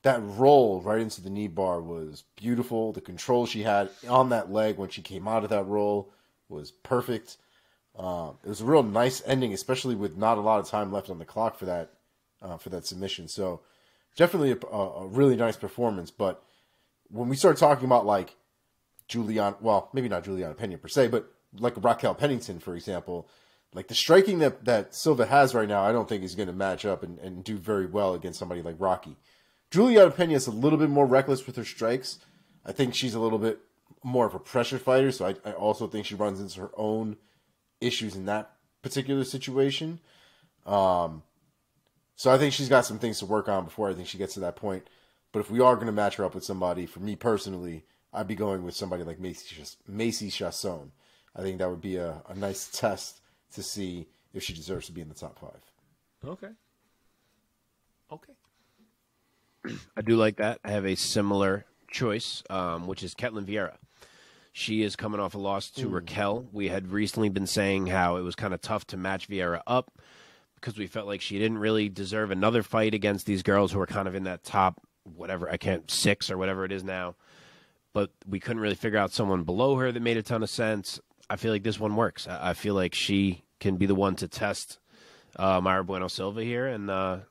Speaker 3: roll right into the knee bar was beautiful. The control she had on that leg when she came out of that roll was perfect. It was a real nice ending, especially with not a lot of time left on the clock for that submission. So definitely a really nice performance. But when we start talking about like maybe not Juliana Pena per se, but like Raquel Pennington, for example, like the striking that Silva has right now, I don't think is going to match up and do very well against somebody like Rocky. Juliana Pena is a little bit more reckless with her strikes. I think she's a little bit more of a pressure fighter, so I also think she runs into her own issues in that particular situation. So I think she's got some things to work on before I think she gets to that point. But if we are going to match her up with somebody, for me personally, I'd be going with somebody like Macy Chasson. I think that would be a nice test to see if she deserves to be in the top 5.
Speaker 1: Okay.
Speaker 2: I do like that. I have a similar choice, which is Ketlin Vieira. She is coming off a loss to Raquel. We had recently been saying how it was kind of tough to match Vieira up because we felt like she didn't really deserve another fight against these girls who are kind of in that top, 6 or whatever it is now. But we couldn't really figure out someone below her that made a ton of sense. I feel like this one works. I feel like she can be the one to test Mayra Bueno Silva here. And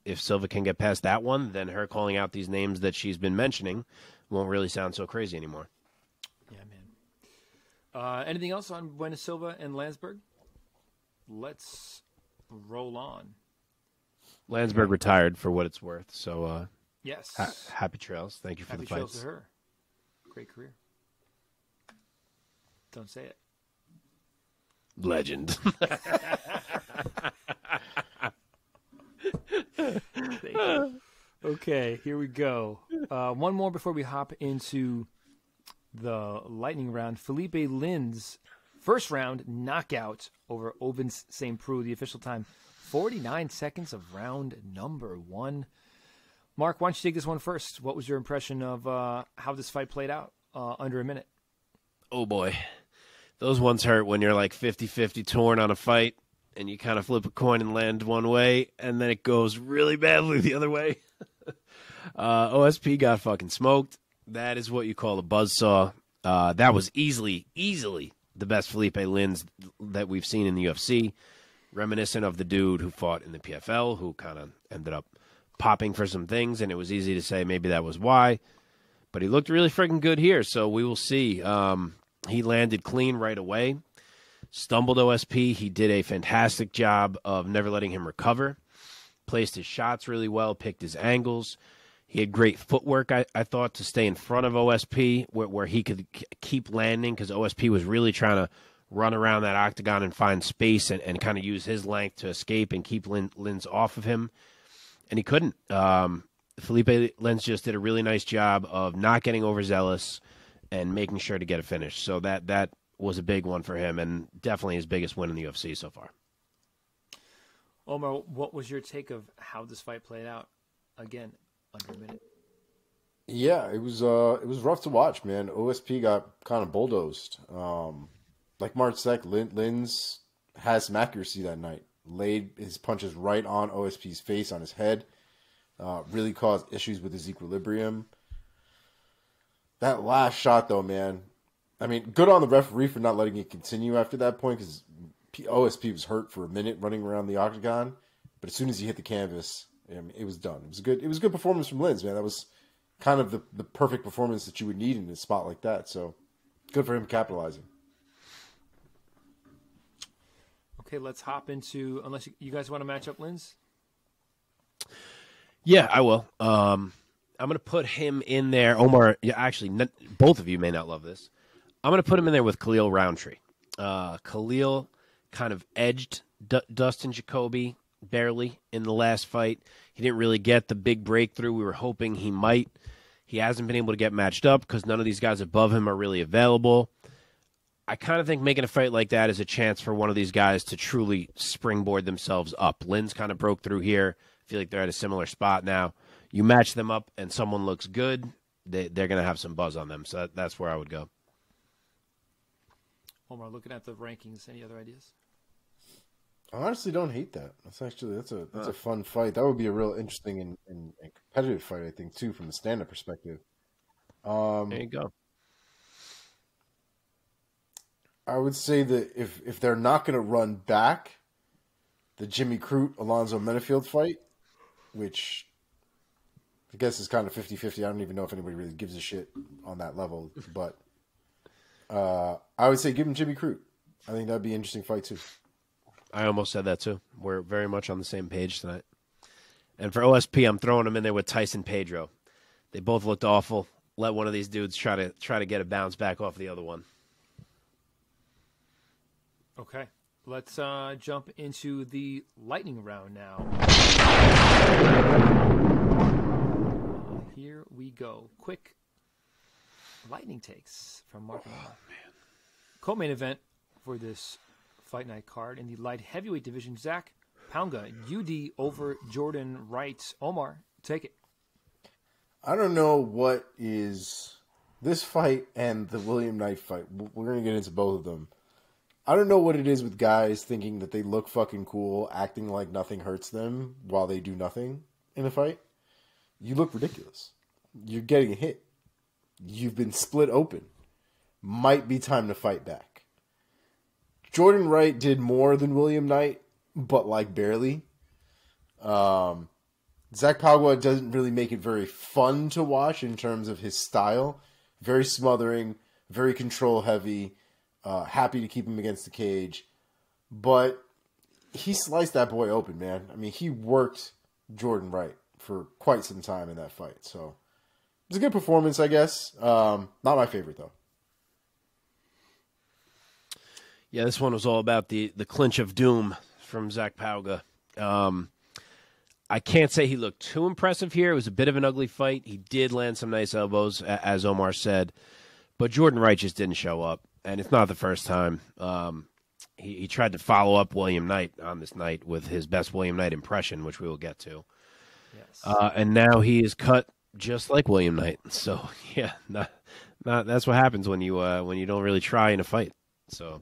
Speaker 2: if Silva can get past that one, then her calling out these names that she's been mentioning won't really sound so crazy anymore.
Speaker 1: Yeah, man. Anything else on Bueno Silva and Lansberg? Let's roll on.
Speaker 2: Lansberg retired for what it's worth. So
Speaker 1: yes.
Speaker 2: Happy trails. Thank you for the fights.
Speaker 1: Happy trails to her. Great career. Don't say it.
Speaker 2: Legend.
Speaker 1: Okay, here we go. One more before we hop into the lightning round. Philipe Lin's first round knockout over Ovince St. Preux. The official time, 49 seconds of round number 1. Mark, why don't you take this one first? What was your impression of how this fight played out under a minute?
Speaker 2: Oh, boy. Those ones hurt when you're like 50-50 torn on a fight and you kind of flip a coin and land one way, and then it goes really badly the other way. OSP got fucking smoked. That is what you call a buzzsaw. That was easily the best Philipe Lins that we've seen in the UFC, reminiscent of the dude who fought in the PFL, who kind of ended up popping for some things, and it was easy to say maybe that was why. But he looked really freaking good here, so we will see. He landed clean right away. Stumbled OSP. He did a fantastic job of never letting him recover. Placed his shots really well, picked his angles. He had great footwork, I thought, to stay in front of OSP, where he could keep landing, because OSP was really trying to run around that octagon and find space and kind of use his length to escape and keep Lins off of him. And he couldn't. Philipe Lins just did a really nice job of not getting overzealous and making sure to get a finish. So that was a big one for him, and definitely his biggest win in the UFC so far.
Speaker 1: Omar, what was your take of how this fight played out? Again, under a minute.
Speaker 3: Yeah, it was rough to watch, man. OSP got kind of bulldozed. Like Mark said, Lins has some accuracy that night. Laid his punches right on OSP's face, on his head. Really caused issues with his equilibrium. That last shot, though, man. I mean, good on the referee for not letting it continue after that point, because OSP was hurt for a minute running around the octagon. But as soon as he hit the canvas, I mean, it was done. It was a good performance from Lins, man. That was kind of the perfect performance that you would need in a spot like that. So good for him capitalizing.
Speaker 1: Okay, let's hop into, unless you guys want to match up Lins?
Speaker 2: Yeah, I will. I'm going to put him in there. Omar, actually, both of you may not love this. I'm going to put him in there with Khalil Roundtree. Khalil kind of edged Dustin Jacoby barely in the last fight. He didn't really get the big breakthrough we were hoping he might. He hasn't been able to get matched up because none of these guys above him are really available. I kind of think making a fight like that is a chance for one of these guys to truly springboard themselves up. Lynn's kind of broke through here. I feel like they're at a similar spot now. You match them up and someone looks good, they're going to have some buzz on them. So that's where I would go.
Speaker 1: Omar, looking at the rankings, any other ideas?
Speaker 3: I honestly don't hate that. That's a fun fight. That would be a real interesting and competitive fight, I think, too, from the stand-up perspective.
Speaker 2: There you go.
Speaker 3: I would say that if they're not going to run back the Jimmy Crute Alonzo Menafield fight, which I guess is kind of 50-50. I don't even know if anybody really gives a shit on that level, but I would say give him Jimmy Crute. I think that'd be an interesting fight too.
Speaker 2: I almost said that too. We're very much on the same page tonight. And for OSP, I'm throwing him in there with Tyson Pedro. They both looked awful. Let one of these dudes try to get a bounce back off the other one.
Speaker 1: Okay, let's jump into the lightning round now. Here we go. Quick lightning takes from Mark. Oh, man. Co-main event, for this fight night card. In the light heavyweight division, Zach Pounga, UD over Jordan Wright. Omar, take it.
Speaker 3: I don't know what is this fight and the William Knight fight. We're going to get into both of them. I don't know what it is with guys thinking that they look fucking cool, acting like nothing hurts them while they do nothing in a fight. You look ridiculous. You're getting a hit. You've been split open. Might be time to fight back. Jordan Wright did more than William Knight, but like barely. Zach Pagua doesn't really make it very fun to watch in terms of his style. Very smothering, very control heavy. Happy to keep him against the cage. But he sliced that boy open, man. I mean, he worked Jordan Wright for quite some time in that fight. So it was a good performance, I guess. Not my favorite, though.
Speaker 2: Yeah, this one was all about the clinch of doom from Zach Pauga. I can't say he looked too impressive here. It was a bit of an ugly fight. He did land some nice elbows, as Omar said. But Jordan Wright just didn't show up. And it's not the first time. He tried to follow up William Knight on this night with his best William Knight impression, which we will get to.
Speaker 1: Yes.
Speaker 2: And now he is cut just like William Knight. So, yeah, that's what happens when you don't really try in a fight. So,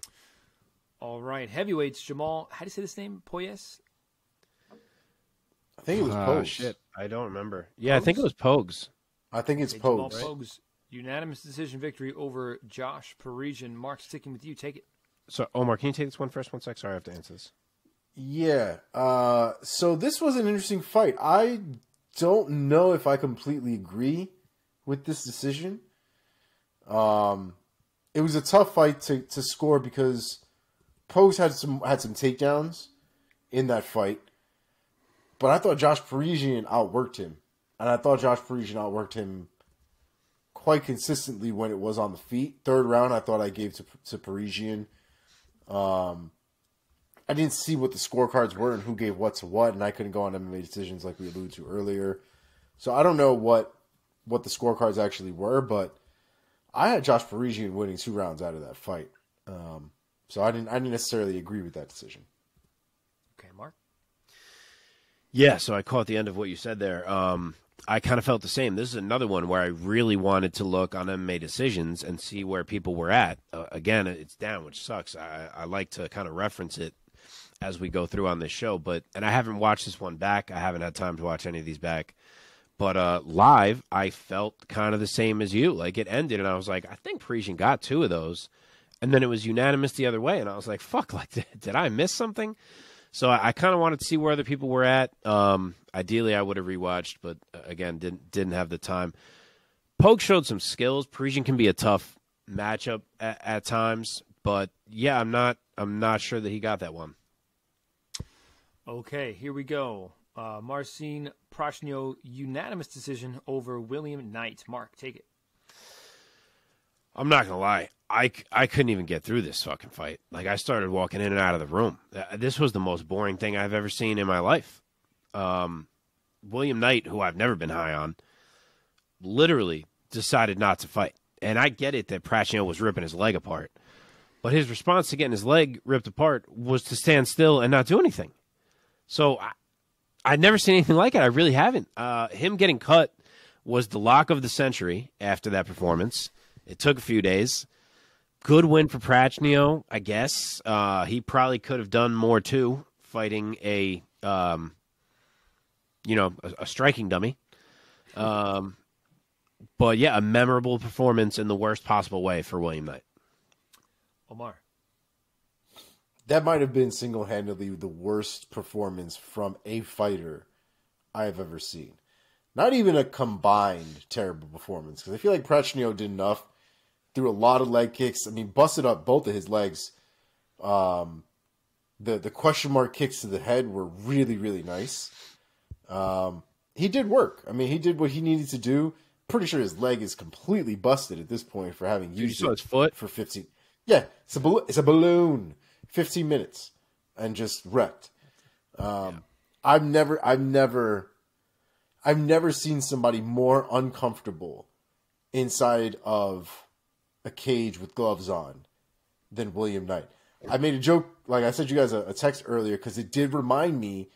Speaker 1: all right, heavyweights, Jamal, how do you say this name? Poyes?
Speaker 3: I think it was Pogues.
Speaker 2: Shit, I don't remember. Yeah, Pogues? I think it was Pogues.
Speaker 3: I think it's
Speaker 1: Jamal
Speaker 3: Pogues. Right?
Speaker 1: Pogues, unanimous decision victory over Josh Parisian. Mark, sticking with you, take it.
Speaker 2: So, Omar, can you take this one first? 1 sec. Sorry, I have to answer this.
Speaker 3: Yeah. So this was an interesting fight. I don't know if I completely agree with this decision. It was a tough fight to score because Pogues had some takedowns in that fight. But I thought Josh Parisian outworked him. And I thought Josh Parisian outworked him quite consistently when it was on the feet. Third round, I thought I gave to Parisian. I didn't see what the scorecards were and who gave what to what, and I couldn't go on MMA decisions like we alluded to earlier. So I don't know what the scorecards actually were, but I had Josh Parisian winning 2 rounds out of that fight. So I didn't necessarily agree with that decision.
Speaker 1: Okay, Mark?
Speaker 2: Yeah, so I caught the end of what you said there. I kind of felt the same. This is another one where I really wanted to look on MMA decisions and see where people were at. Again, it's down, which sucks. I like to kind of reference it as we go through on this show. And I haven't watched this one back. I haven't had time to watch any of these back. But live, I felt kind of the same as you. Like, it ended, and I was like, I think Parisian got 2 of those. And then it was unanimous the other way, and I was like, fuck, like, did I miss something? So I kind of wanted to see where other people were at. Ideally, I would have rewatched, but again, didn't have the time. Pogue showed some skills. Parisian can be a tough matchup at times, but yeah, I'm not sure that he got that one.
Speaker 1: Okay, here we go. Marcin Prachnio, unanimous decision over William Knight. Mark, take it.
Speaker 2: I'm not going to lie. I couldn't even get through this fucking fight. Like, I started walking in and out of the room. This was the most boring thing I've ever seen in my life. William Knight, who I've never been high on, literally decided not to fight. And I get it that Prachnio was ripping his leg apart. But his response to getting his leg ripped apart was to stand still and not do anything. So I'd never seen anything like it. I really haven't. Him getting cut was the lock of the century after that performance. It took a few days. Good win for Prachnio, I guess. He probably could have done more too, fighting a striking dummy. But yeah, a memorable performance in the worst possible way for William Knight.
Speaker 1: Omar.
Speaker 3: That might have been single-handedly the worst performance from a fighter I have ever seen. Not even a combined terrible performance, because I feel like Prachnio did enough. Threw a lot of leg kicks. I mean, busted up both of his legs. The question mark kicks to the head were really, really nice. He did work. I mean, he did what he needed to do. Pretty sure his leg is completely busted at this point for having used it
Speaker 2: his foot
Speaker 3: for 15. Yeah, it's a balloon. 15 minutes and just wrecked. I've never seen somebody more uncomfortable inside of a cage with gloves on than William Knight. I made a joke, like I sent you guys a text earlier, because it did remind me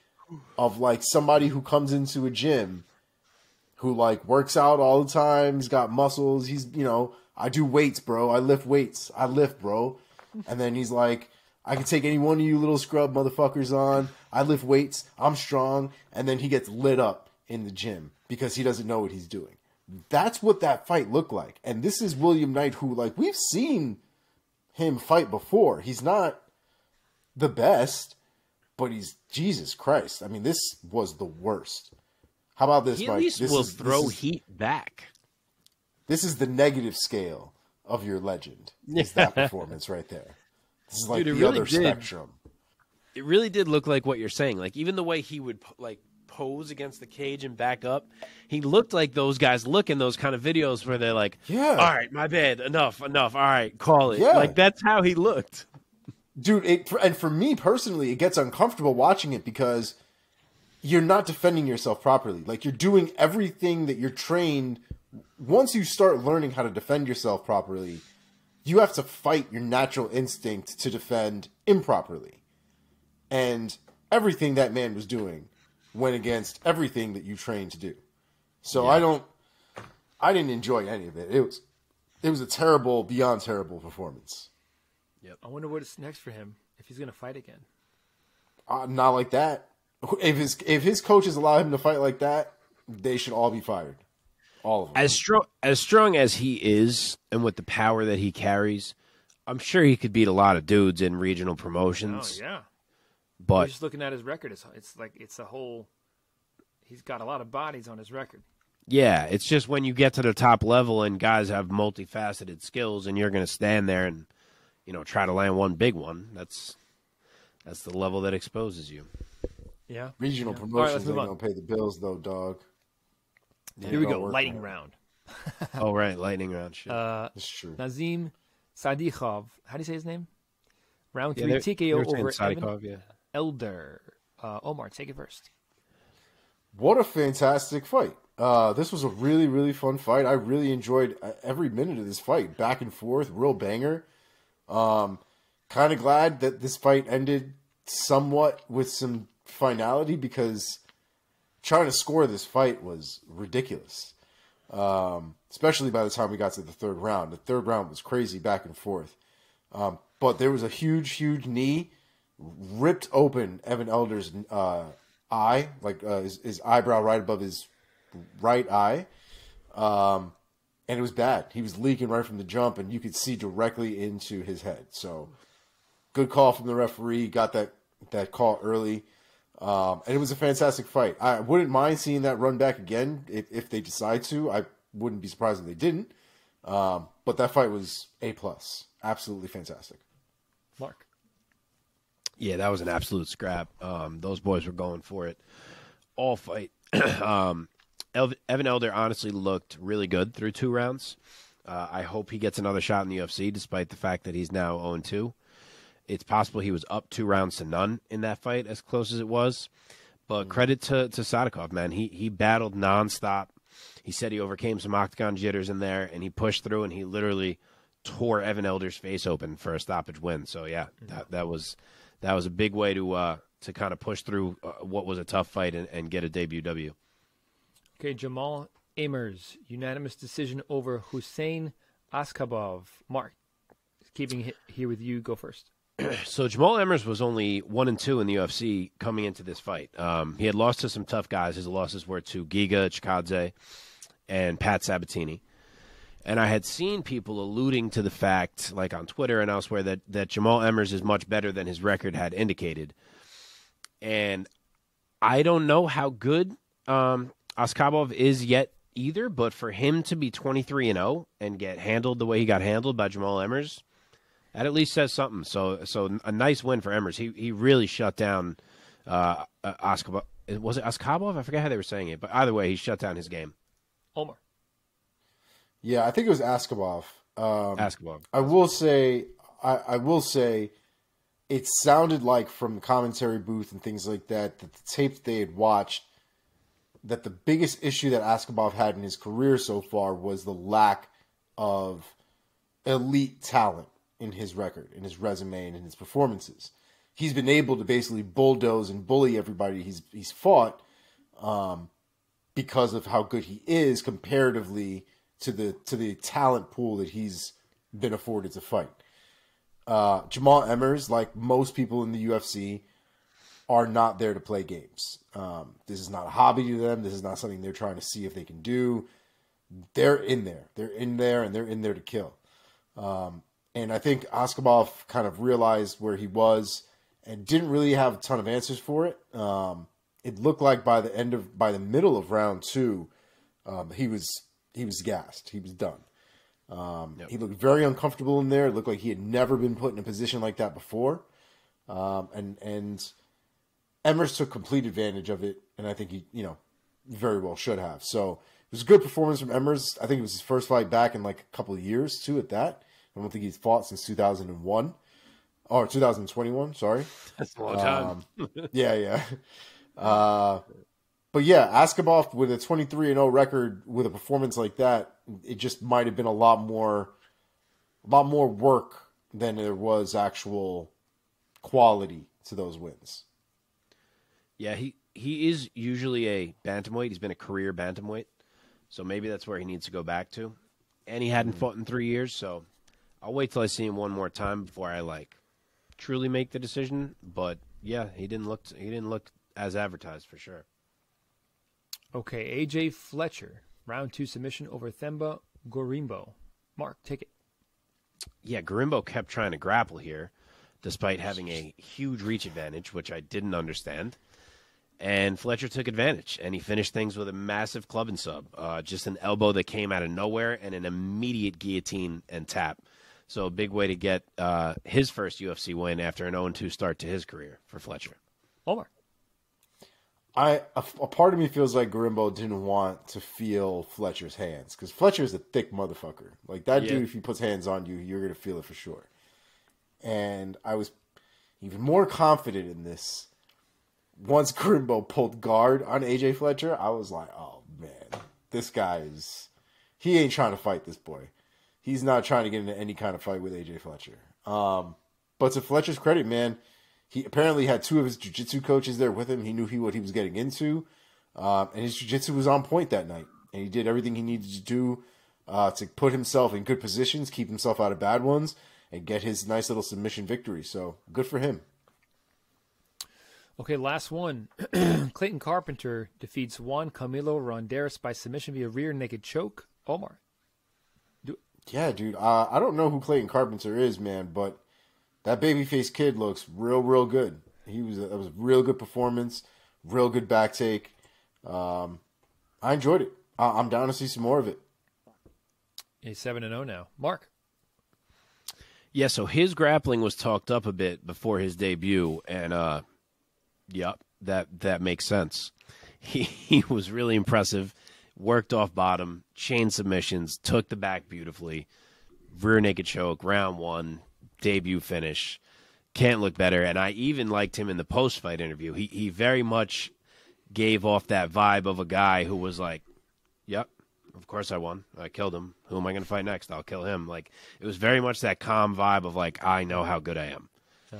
Speaker 3: of like somebody who comes into a gym who like works out all the time. He's got muscles. He's, I do weights, bro. I lift weights. I lift, bro. And then he's like, I can take any one of you little scrub motherfuckers on. I lift weights. I'm strong. And then he gets lit up in the gym because he doesn't know what he's doing. That's what that fight looked like. And this is William Knight, who, like, we've seen him fight before. He's not the best, but he's Jesus Christ. I mean, this was the worst. How about this,
Speaker 2: He
Speaker 3: Mike?
Speaker 2: at least will throw heat back.
Speaker 3: This is the negative scale of your legend. Is that performance right there? This is like the other spectrum.
Speaker 2: It really did look like what you're saying. Like, even the way he would like pose against the cage and back up, he looked like those guys look in those kind of videos where they're like,
Speaker 3: yeah,
Speaker 2: all right, my bad, enough, all right, call it.
Speaker 3: Yeah.
Speaker 2: Like, that's how he looked.
Speaker 3: Dude, and for me personally, it gets uncomfortable watching it because you're not defending yourself properly. Like, you're doing everything that you're trained. Once you start learning how to defend yourself properly, you have to fight your natural instinct to defend improperly. And everything that man was doing went against everything that you trained to do. So yeah. I didn't enjoy any of it. It was a terrible, beyond terrible performance.
Speaker 1: Yep. I wonder what's next for him if he's going to fight again.
Speaker 3: Not like that. If his coaches allow him to fight like that, they should all be fired. All of them. As strong
Speaker 2: as he is, and with the power that he carries, I'm sure he could beat a lot of dudes in regional promotions.
Speaker 1: Oh yeah.
Speaker 2: But
Speaker 1: just looking at his record, it's a whole. He's got a lot of bodies on his record.
Speaker 2: Yeah, it's just when you get to the top level and guys have multifaceted skills, and you're going to stand there and try to land one big one. That's the level that exposes you.
Speaker 1: Yeah,
Speaker 3: regional promotions ain't gonna pay the bills though, dog.
Speaker 1: Here we go, lightning round.
Speaker 2: Oh right, lightning round. Shit.
Speaker 3: That's true.
Speaker 1: Nazim Sadikhov. How do you say his name? Round 3
Speaker 2: TKO
Speaker 1: over
Speaker 2: Sadikov,
Speaker 1: Evan Elder. Omar, take it first.
Speaker 3: What a fantastic fight. This was a really, really fun fight. I really enjoyed every minute of this fight. Back and forth, real banger. Kind of glad that this fight ended somewhat with some finality because trying to score this fight was ridiculous. Especially by the time we got to the third round. The third round was crazy back and forth. But there was a huge, huge knee ripped open Evan Elder's eye, like his eyebrow right above his right eye. And it was bad. He was leaking right from the jump, and you could see directly into his head. So good call from the referee. Got that call early. And it was a fantastic fight. I wouldn't mind seeing that run back again if they decide to. I wouldn't be surprised if they didn't. But that fight was A+. Absolutely fantastic.
Speaker 1: Mark.
Speaker 2: Yeah, that was an absolute scrap. Those boys were going for it all fight. Evan Elder honestly looked really good through 2 rounds. I hope he gets another shot in the UFC, despite the fact that he's now 0-2. It's possible he was up 2 rounds to none in that fight, as close as it was. But credit to Sadikov, man. He battled nonstop. He said he overcame some octagon jitters in there, and he pushed through, and he literally tore Evan Elder's face open for a stoppage win. So yeah, that was a big way to kind of push through what was a tough fight and get a debut W.
Speaker 1: Okay, Jamal Amers, unanimous decision over Hussein Askabov. Mark, keeping it here with you, go first.
Speaker 2: So Jamal Amers was only 1-2 in the UFC coming into this fight. He had lost to some tough guys. His losses were to Giga Chikadze and Pat Sabatini. And I had seen people alluding to the fact, like on Twitter and elsewhere, that Jamal Amers is much better than his record had indicated. And I don't know how good Askabov is yet either, but for him to be 23-0 and get handled the way he got handled by Jamal Amers, that at least says something. So a nice win for Amers. He really shut down Askabov. Was it Askabov? I forget how they were saying it, but either way, he shut down his game.
Speaker 1: Omar.
Speaker 3: Yeah, I think it was Askabov.
Speaker 2: Askabov.
Speaker 3: I will say, it sounded like from the commentary booth and things like that the tape they had watched, that the biggest issue that Askabov had in his career so far was the lack of elite talent in his record, in his resume, and in his performances. He's been able to basically bulldoze and bully everybody he's fought because of how good he is comparatively to the talent pool that he's been afforded to fight. Jamal Emmers, like most people in the UFC, are not there to play games. This is not a hobby to them. This is not something they're trying to see if they can do. They're in there. They're in there, and they're in there to kill. And I think Askabov kind of realized where he was and didn't really have a ton of answers for it. It looked like by the middle of round 2, he was gassed. He was done.
Speaker 2: Yep.
Speaker 3: He looked very uncomfortable in there. It looked like he had never been put in a position like that before. And Emmers took complete advantage of it, and I think he, very well should have. So it was a good performance from Emmers. I think it was his first fight back in like a couple of years too. At that, I don't think he's fought since 2001 or 2021. Sorry,
Speaker 2: that's a long time.
Speaker 3: Yeah. But yeah, Askabov with a 23-0 record with a performance like that, it just might have been a lot more work than there was actual quality to those wins.
Speaker 2: Yeah, he is usually a bantamweight. He's been a career bantamweight, so maybe that's where he needs to go back to. And he hadn't fought in 3 years, so I'll wait till I see him one more time before I truly make the decision. But yeah, he didn't look as advertised for sure.
Speaker 1: Okay, AJ Fletcher, round 2 submission over Themba Gorimbo. Mark, take it.
Speaker 2: Yeah, Gorimbo kept trying to grapple here, despite having a huge reach advantage, which I didn't understand. And Fletcher took advantage, and he finished things with a massive club and sub. Just an elbow that came out of nowhere and an immediate guillotine and tap. So a big way to get his first UFC win after an 0-2 start to his career for Fletcher.
Speaker 1: Omar.
Speaker 3: A part of me feels like Gorimbo didn't want to feel Fletcher's hands, because Fletcher's a thick motherfucker. Like that dude, if he puts hands on you, you're going to feel it for sure. And I was even more confident in this once Gorimbo pulled guard on AJ Fletcher. I was like, oh man, this guy he ain't trying to fight this boy. He's not trying to get into any kind of fight with AJ Fletcher. But to Fletcher's credit, man, he apparently had 2 of his jiu-jitsu coaches there with him. He knew what he was getting into. And his jiu-jitsu was on point that night. And he did everything he needed to do to put himself in good positions, keep himself out of bad ones, and get his nice little submission victory. So good for him.
Speaker 1: Okay, last one. Clayton Carpenter defeats Juan Camilo Ronderos by submission via rear naked choke. Omar.
Speaker 3: Yeah, dude. I don't know who Clayton Carpenter is, man, but that babyface kid looks real good. That was a real good performance, real good back take. I enjoyed it. I'm down to see some more of it.
Speaker 1: He's 7-0 now. Mark.
Speaker 2: Yeah, so his grappling was talked up a bit before his debut, and that makes sense. He was really impressive. Worked off bottom, chain submissions, took the back beautifully, rear naked choke, round 1, debut finish. Can't look better. And I even liked him in the post-fight interview. He very much gave off that vibe of a guy who was like, yep, of course I won. I killed him. Who am I going to fight next? I'll kill him. Like, it was very much that calm vibe of like, I know how good I am.
Speaker 1: Yeah.